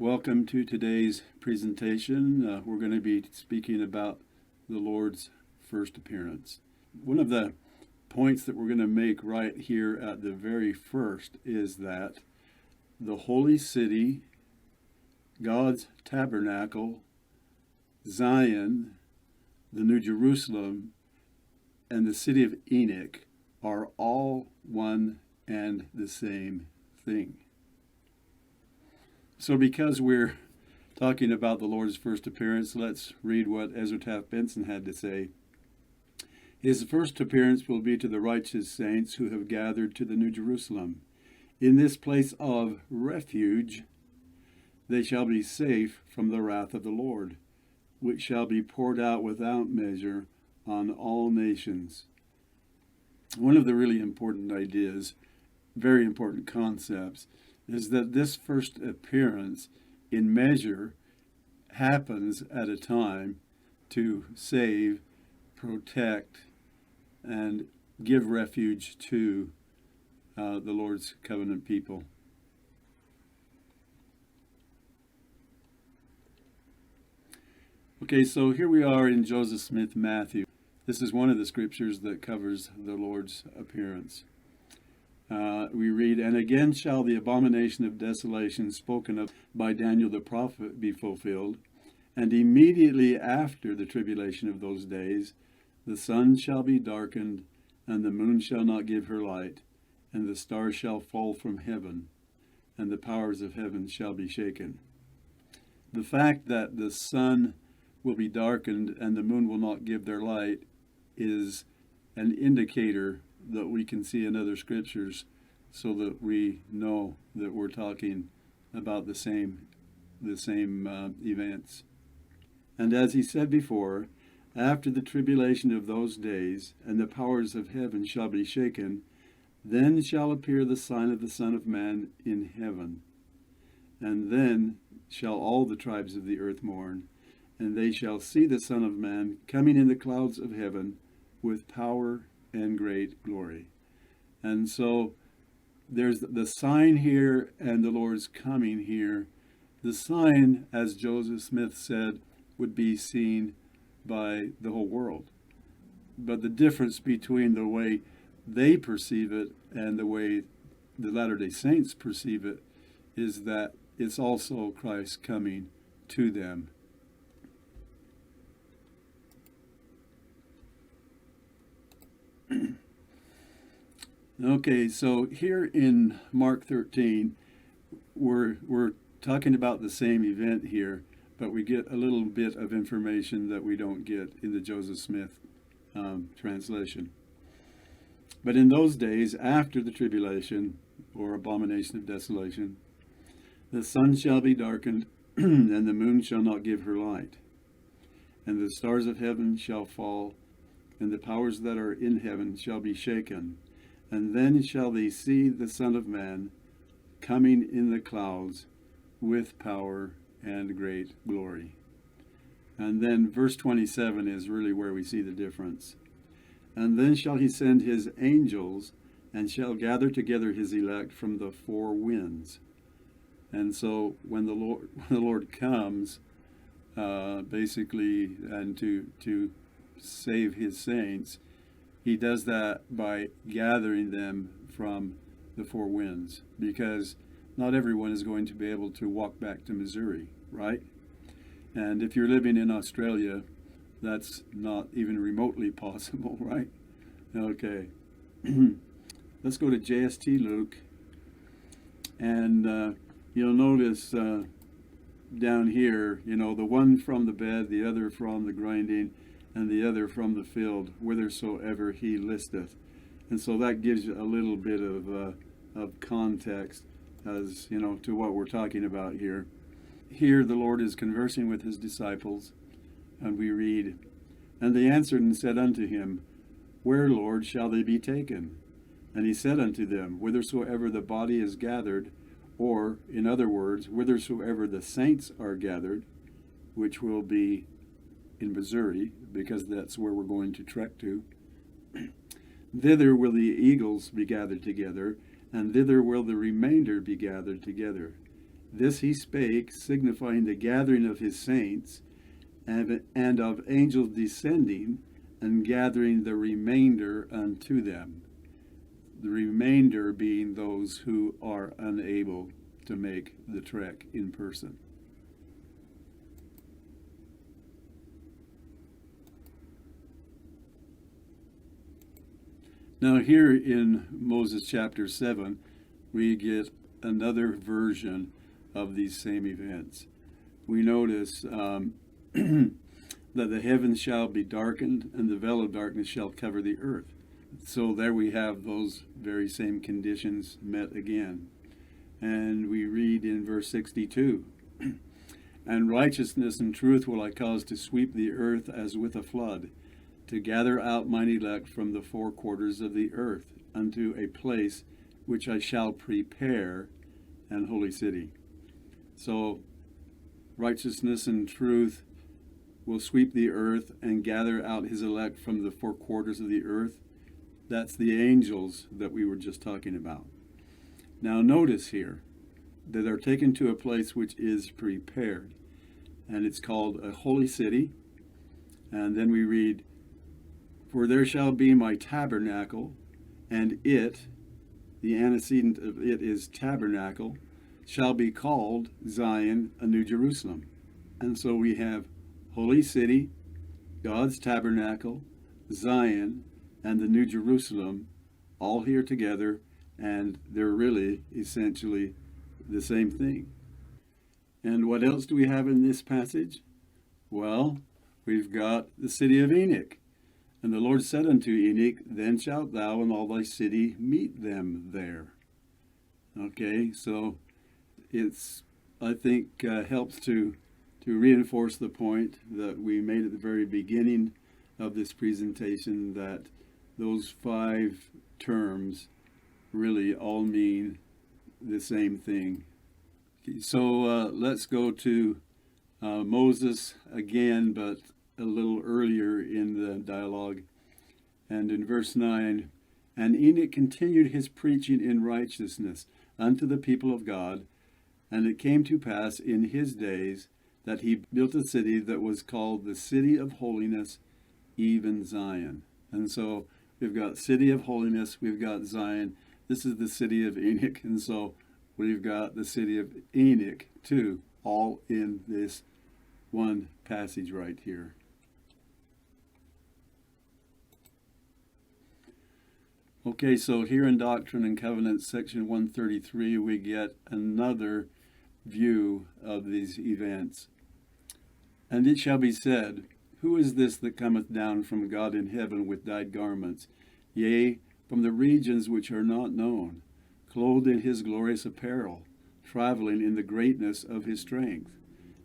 Welcome to today's presentation. We're going to be speaking about the Lord's first appearance. One of the points that we're going to make right here at the very first is that the holy city, God's tabernacle, Zion, the New Jerusalem, and the City of Enoch are all one and the same thing. So because we're talking about the Lord's first appearance, let's read what Ezra Taft Benson had to say. His first appearance will be to the righteous saints who have gathered to the New Jerusalem. In this place of refuge, they shall be safe from the wrath of the Lord, which shall be poured out without measure on all nations. One of the really important ideas, very important concepts, is that this first appearance in measure happens at a time to save, protect, and give refuge to the Lord's covenant people. Okay, so here we are in Joseph Smith Matthew. This is one of the scriptures that covers the Lord's appearance. We read, "And again shall the abomination of desolation spoken of by Daniel the prophet be fulfilled. And immediately after the tribulation of those days, the sun shall be darkened, and the moon shall not give her light, and the stars shall fall from heaven, and the powers of heaven shall be shaken." The fact that the sun will be darkened and the moon will not give their light is an indicator that we can see in other scriptures, so that we know that we're talking about the same events. "And as he said before, after the tribulation of those days, and the powers of heaven shall be shaken, then shall appear the sign of the Son of Man in heaven. And then shall all the tribes of the earth mourn, and they shall see the Son of Man coming in the clouds of heaven with power and great glory." And so there's the sign here and the Lord's coming here. The sign, as Joseph Smith said, would be seen by the whole world. But the difference between the way they perceive it and the way the Latter-day Saints perceive it is that it's also Christ coming to them. Okay, so here in Mark 13, we're talking about the same event here, but we get a little bit of information that we don't get in the Joseph Smith translation. "But in those days, after the tribulation, or abomination of desolation, the sun shall be darkened, and the moon shall not give her light, and the stars of heaven shall fall, and the powers that are in heaven shall be shaken. And then shall they see the Son of Man coming in the clouds with power and great glory." And then verse 27 is really where we see the difference. "And then shall he send his angels, and shall gather together his elect from the four winds." And so when the Lord comes, basically, and to save his saints, he does that by gathering them from the four winds, because not everyone is going to be able to walk back to Missouri, right? And if you're living in Australia, that's not even remotely possible, right? Okay. Let's go to JST Luke, and you'll notice down here, the one from the bed, the other from the grinding, and the other from the field, whithersoever he listeth. And so that gives you a little bit of context as, to what we're talking about here. Here the Lord is conversing with his disciples, and we read, "And they answered and said unto him, Where, Lord, shall they be taken? And he said unto them, Whithersoever the body is gathered, or, in other words, whithersoever the saints are gathered, which will be in Missouri, because that's where we're going to trek to, thither will the eagles be gathered together, and thither will the remainder be gathered together. This he spake, signifying the gathering of his saints, and of angels descending, and gathering the remainder unto them. The remainder being those who are unable to make the trek in person. Now here in Moses chapter 7, we get another version of these same events. We notice that the heavens shall be darkened, and the veil of darkness shall cover the earth. So there we have those very same conditions met again. And we read in verse 62, and righteousness and truth will I cause to sweep the earth as with a flood, to gather out mine elect from the four quarters of the earth unto a place which I shall prepare, an holy city. So righteousness and truth will sweep the earth and gather out his elect from the four quarters of the earth. That's the angels that we were just talking about. Now notice here that they're taken to a place which is prepared, and it's called a holy city. And then we read, for there shall be my tabernacle, and it, the antecedent of it is tabernacle, shall be called Zion, a New Jerusalem. And so we have holy city, God's tabernacle, Zion, and the New Jerusalem all here together, and they're really essentially the same thing. And what else do we have in this passage? Well, we've got the city of Enoch. And the Lord said unto Enoch, then shalt thou and all thy city meet them there. Okay, so it's, I think, helps to reinforce the point that we made at the very beginning of this presentation, that those 5 terms really all mean the same thing. So let's go to Moses again, but a little earlier in the dialogue. And in verse 9, and Enoch continued his preaching in righteousness unto the people of God, and it came to pass in his days that he built a city that was called the City of Holiness, even Zion. And so we've got City of Holiness, we've got Zion. This is the City of Enoch, and so we've got the City of Enoch too, all in this one passage right here. Okay, so here in Doctrine and Covenants, section 133, we get another view of these events. And it shall be said, who is this that cometh down from God in heaven with dyed garments, yea, from the regions which are not known, clothed in his glorious apparel, traveling in the greatness of his strength?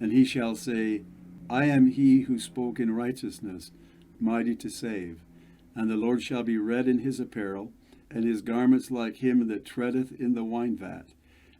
And he shall say, I am he who spoke in righteousness, mighty to save. And the Lord shall be red in his apparel, and his garments like him that treadeth in the wine vat.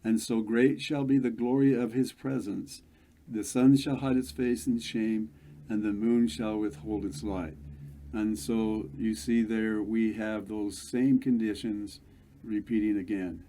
And so great shall be the glory of his presence, the sun shall hide its face in shame, and the moon shall withhold its light. And so you see there we have those same conditions repeating again.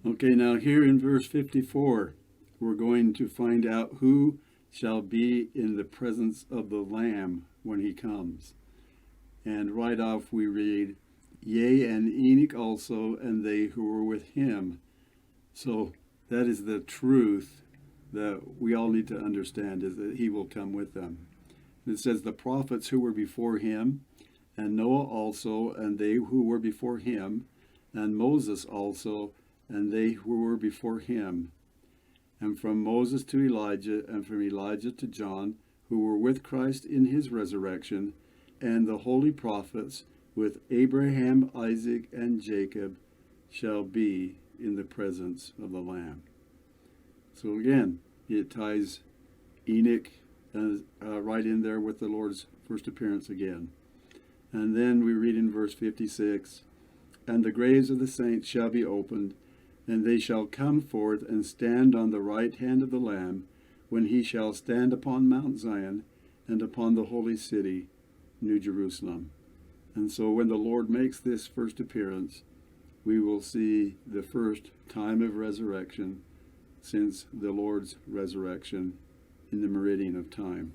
Okay, now here in verse 54, we're going to find out who shall be in the presence of the Lamb when he comes. And right off we read, yea, and Enoch also, and they who were with him. So that is the truth that we all need to understand, is that he will come with them. And it says, the prophets who were before him, and Noah also, and they who were before him, and Moses also, and they who were before him. And from Moses to Elijah, and from Elijah to John, who were with Christ in his resurrection, and the holy prophets with Abraham, Isaac, and Jacob shall be in the presence of the Lamb. So again, it ties Enoch right in there with the Lord's first appearance again. And then we read in verse 56, and the graves of the saints shall be opened, and they shall come forth and stand on the right hand of the Lamb, when he shall stand upon Mount Zion and upon the holy city, New Jerusalem. And so when the Lord makes this first appearance, we will see the first time of resurrection since the Lord's resurrection in the meridian of time.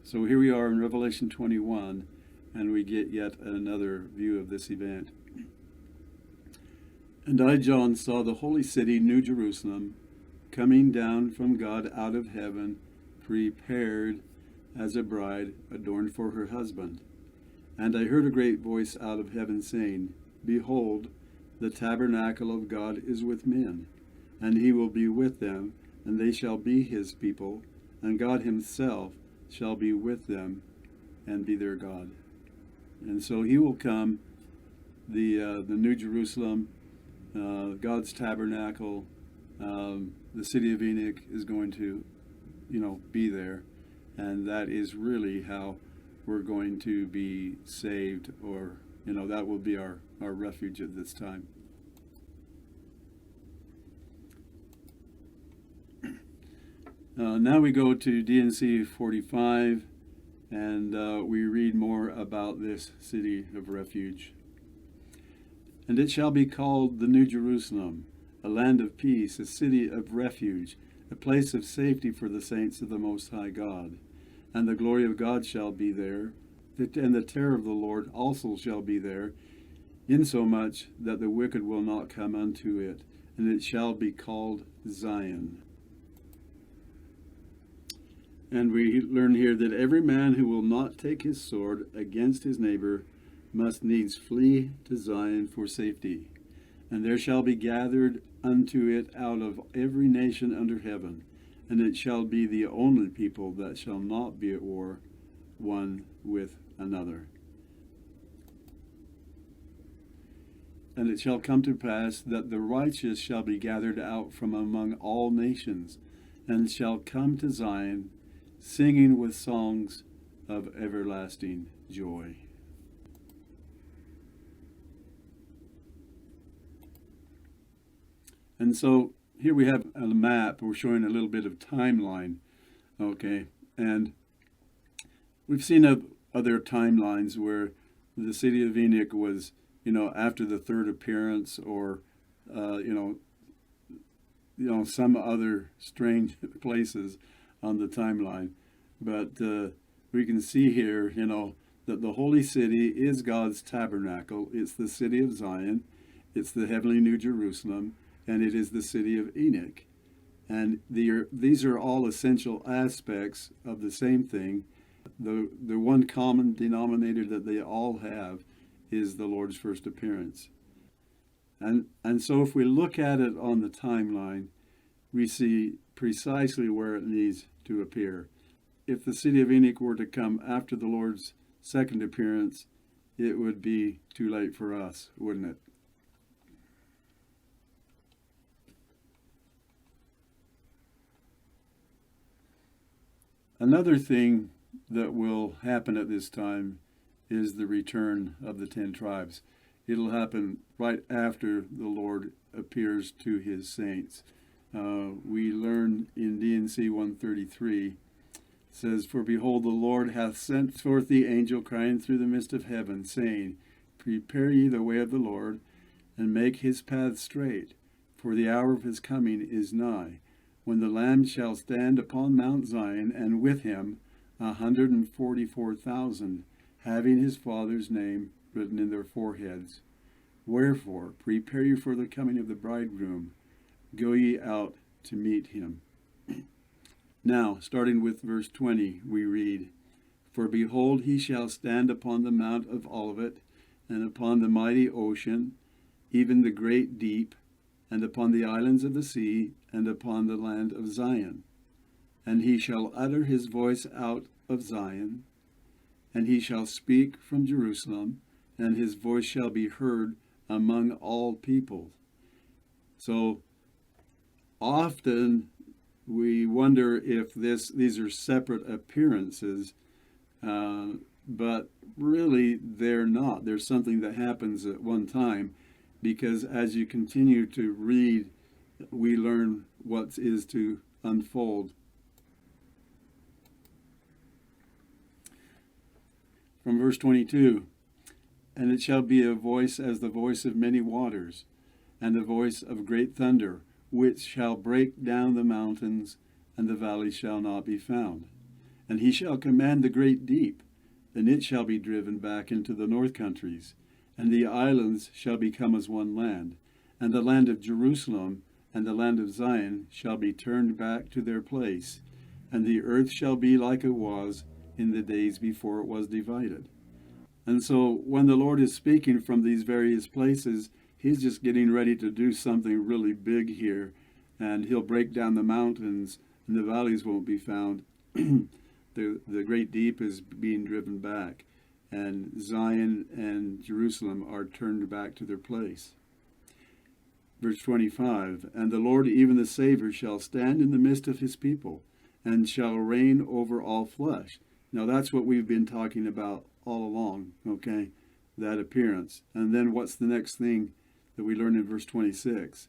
So here we are in Revelation 21, and we get yet another view of this event. And I, John, saw the holy city, New Jerusalem, coming down from God out of heaven, prepared as a bride adorned for her husband. And I heard a great voice out of heaven saying, Behold, the tabernacle of God is with men, and he will be with them, and they shall be his people, and God himself shall be with them and be their God. And so he will come, the New Jerusalem, God's tabernacle, the City of Enoch is going to, be there. And that is really how we're going to be saved, or, that will be our refuge at this time. Now we go to D&C 45, and we read more about this city of refuge. And it shall be called the New Jerusalem, a land of peace, a city of refuge, a place of safety for the saints of the Most High God. And the glory of God shall be there, and the terror of the Lord also shall be there, insomuch that the wicked will not come unto it, and it shall be called Zion. And we learn here that every man who will not take his sword against his neighbor must needs flee to Zion for safety. And there shall be gathered unto it out of every nation under heaven, and it shall be the only people that shall not be at war one with another. And it shall come to pass that the righteous shall be gathered out from among all nations, and shall come to Zion, singing with songs of everlasting joy. And so here we have a map. We're showing a little bit of timeline, okay? And we've seen other timelines where the City of Enoch was, after the third appearance, or, some other strange places on the timeline. But we can see here, that the holy city is God's tabernacle. It's the city of Zion. It's the heavenly New Jerusalem. And it is the City of Enoch. And these are all essential aspects of the same thing. The one common denominator that they all have is the Lord's first appearance. And so if we look at it on the timeline, we see precisely where it needs to appear. If the City of Enoch were to come after the Lord's second appearance, it would be too late for us, wouldn't it? Another thing that will happen at this time is the return of the 10 tribes. It'll happen right after the Lord appears to his saints. We learn in D&C 133, it says, For behold, the Lord hath sent forth the angel crying through the midst of heaven, saying, Prepare ye the way of the Lord, and make his path straight, for the hour of his coming is nigh, when the Lamb shall stand upon Mount Zion, and with him 144,000, having his Father's name written in their foreheads. Wherefore, prepare you for the coming of the bridegroom. Go ye out to meet him. Now, starting with verse 20, we read, For behold, he shall stand upon the Mount of Olivet, and upon the mighty ocean, even the great deep, and upon the islands of the sea, and upon the land of Zion. And he shall utter his voice out of Zion, and he shall speak from Jerusalem, and his voice shall be heard among all people. So often we wonder if these are separate appearances, but really they're not. There's something that happens at one time, because as you continue to read, we learn what is to unfold. from verse 22. And it shall be a voice as the voice of many waters, and a voice of great thunder, which shall break down the mountains, and the valleys shall not be found. And he shall command the great deep, and it shall be driven back into the north countries, and the islands shall become as one land, and the land of Jerusalem and the land of Zion shall be turned back to their place, and the earth shall be like it was in the days before it was divided. And so when the Lord is speaking from these various places, he's just getting ready to do something really big here, and he'll break down the mountains, and the valleys won't be found. The great deep is being driven back, and Zion and Jerusalem are turned back to their place. Verse 25, and the Lord, even the Savior, shall stand in the midst of his people, and shall reign over all flesh. Now that's what we've been talking about all along, okay? That appearance. And then what's the next thing that we learn in verse 26?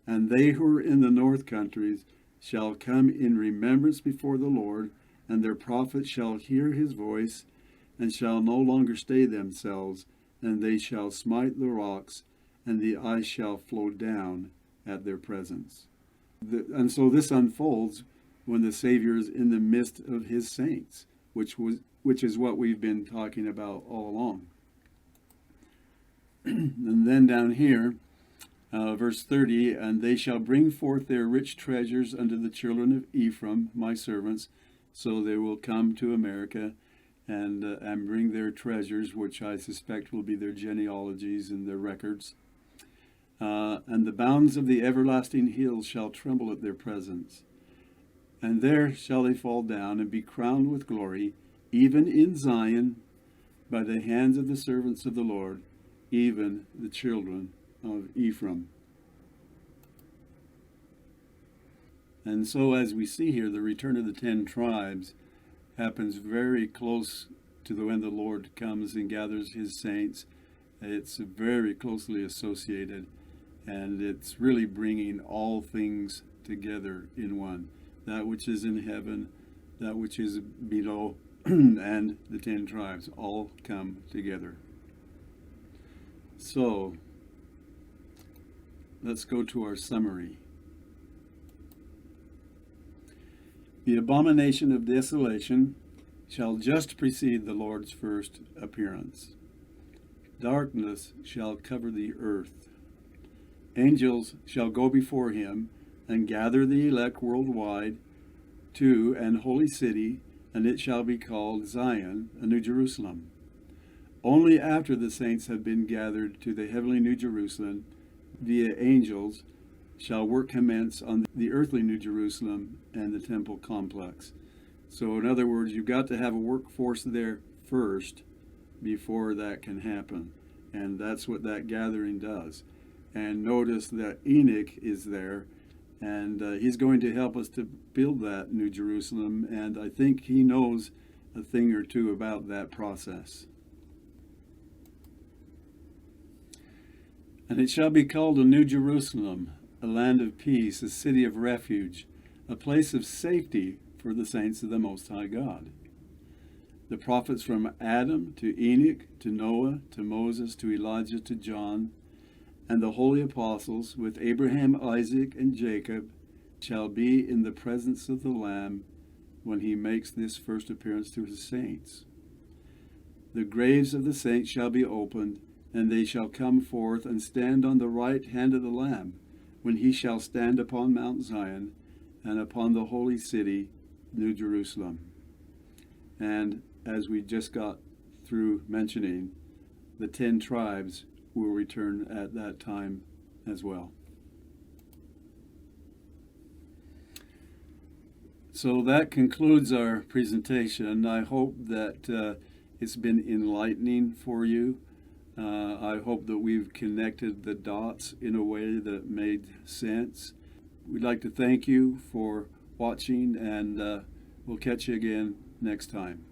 And they who are in the north countries shall come in remembrance before the Lord, and their prophets shall hear his voice, and shall no longer stay themselves, and they shall smite the rocks, and the ice shall flow down at their presence. And so this unfolds when the Savior is in the midst of his saints, which is what we've been talking about all along. And then down here, verse 30, and they shall bring forth their rich treasures unto the children of Ephraim, my servants. So they will come to America and bring their treasures, which I suspect will be their genealogies and their records. And the bounds of the everlasting hills shall tremble at their presence. And there shall they fall down and be crowned with glory, even in Zion, by the hands of the servants of the Lord, even the children of Ephraim. And so as we see here, the return of the 10 tribes happens very close to when the Lord comes and gathers his saints. It's very closely associated, and it's really bringing all things together in one. That which is in heaven, that which is below, and the 10 tribes all come together. So, let's go to our summary. The abomination of desolation shall just precede the Lord's first appearance. Darkness shall cover the earth. Angels shall go before him and gather the elect worldwide to an holy city, and it shall be called Zion, a New Jerusalem. Only after the saints have been gathered to the heavenly New Jerusalem via angels shall work commence on the earthly New Jerusalem and the temple complex. So in other words, you've got to have a workforce there first before that can happen. And that's what that gathering does. And notice that Enoch is there, and he's going to help us to build that New Jerusalem, and I think he knows a thing or two about that process. And it shall be called a New Jerusalem, a land of peace, a city of refuge, a place of safety for the saints of the Most High God. The prophets from Adam to Enoch to Noah to Moses to Elijah to John, and the holy apostles with Abraham, Isaac, and Jacob shall be in the presence of the Lamb when he makes this first appearance to his saints. The graves of the saints shall be opened, and they shall come forth and stand on the right hand of the Lamb, when he shall stand upon Mount Zion and upon the holy city, New Jerusalem. And as we just got through mentioning, the 10 tribes will return at that time as well. So that concludes our presentation. I hope that it's been enlightening for you. I hope that we've connected the dots in a way that made sense. We'd like to thank you for watching, and we'll catch you again next time.